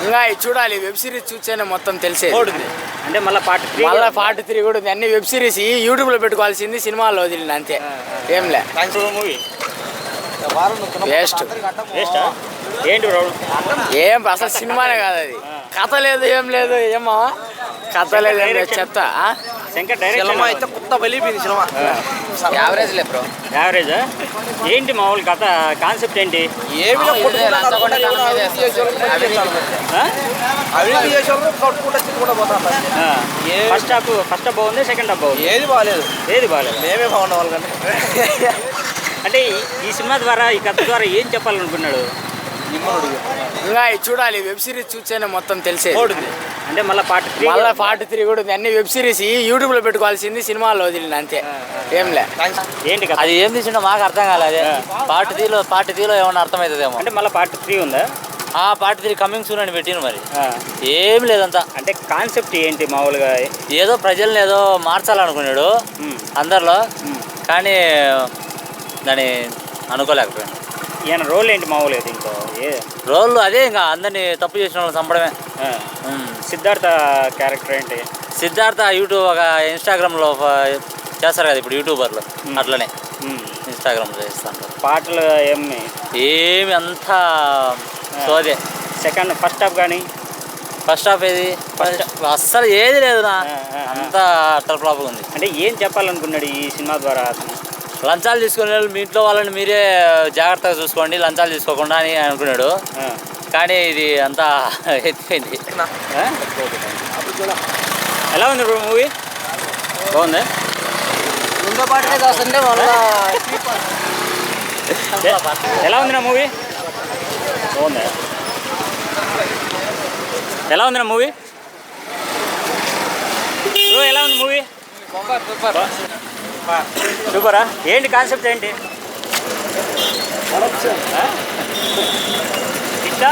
ఇంకా చూడాలి, web series చూస్తేనే మొత్తం తెలిసేది. అంటే మళ్ళీ పార్ట్ 3 కూడా ఉంది. అన్ని వెబ్ సిరీస్ యూట్యూబ్ లో పెట్టుకోవాల్సింది, సినిమాలో వదిలిన అంతే. ఏంలే మూవీ వేస్ట్. ఏంటి ఏం అసలు సినిమానే కాదు అది. కథ లేదు, ఏం లేదు. ఏమో కథ లేదు, ఏం లేదు. చెత్త. సినిమా అయితే కొత్త వెళ్ళిపోయింది. సినిమా యావరేజ్ లే బ్రో. యావరేజా? ఏంటి మామూలు కథ కాన్సెప్ట్ ఏంటి? ఫస్ట్ హాఫ్ బాగుంది, సెకండ్ హాఫ్ బాగుంది. ఏది బాగాలేదు. మేమే బాగున్నాం వాళ్ళకంటే. అంటే ఈ సినిమా ద్వారా, ఈ కథ ద్వారా ఏం చెప్పాలనుకున్నాడు? ఇంకా చూడాలి, వెబ్ సిరీస్ చూస్తేనే మొత్తం తెలిసేది. అంటే మళ్ళీ పార్ట్ 3 కూడా ఉంది. అన్ని వెబ్ సిరీస్ యూట్యూబ్ లో పెట్టుకోవాల్సింది, సినిమాలో వదిలిన అంతే. ఏంలే. ఏంటి అది ఏం తీసిండో మాకు అర్థం కాలేదు. పార్ట్ 3లో ఏమన్నా అర్థమవుతుందేమో. అంటే మళ్ళీ పార్ట్ 3 ఉందా? పార్ట్ 3 కమింగ్ సూన్ అని పెట్టిన. మరి ఏం లేదంతా. అంటే కాన్సెప్ట్ ఏంటి మామూలుగా? ఏదో ప్రజల్ని ఏదో మార్చాలనుకున్నాడు అందరిలో, కానీ దాన్ని అనుకోలేకపోయాడు. ఈయన రోల్ ఏంటి మామూలుగా దీంట్లో? రోల్ అదే, ఇంకా అందరినీ తప్పు చేసిన వాళ్ళని చంపడమే. సిద్ధార్థ క్యారెక్టర్ ఏంటి? సిద్ధార్థ యూట్యూబ్ ఒక ఇన్స్టాగ్రామ్లో చేస్తారు కదా ఇప్పుడు యూట్యూబర్లు, అట్లనే ఇన్స్టాగ్రామ్లో చేస్తాను. పాటలు ఏమి అంతా సోదే. ఫస్ట్ హాఫ్ ఏది అస్సలు ఏది లేదు. అంతా అట్టర్ ఫ్లాప్ ఉంది. అంటే ఏం చెప్పాలనుకున్నాడు ఈ సినిమా ద్వారా అతను? లంచాలు తీసుకునే వాళ్ళు మీ ఇంట్లో వాళ్ళని మీరే జాగ్రత్తగా చూసుకోండి, లంచాలు తీసుకోకుండా అని అనుకున్నాడు. కానీ ఇది అంతా ఎత్తిపోయింది. ఎలా ఉంది మూవీ? బాగుంది. ఎలా ఉంది నా మూవీ? బాగుంది. ఎలా ఉంది నా మూవీ? ఎలా ఉంది మూవీ? సూపరా? ఏంటి కాన్సెప్ట్ ఏంటి? ఇష్టా?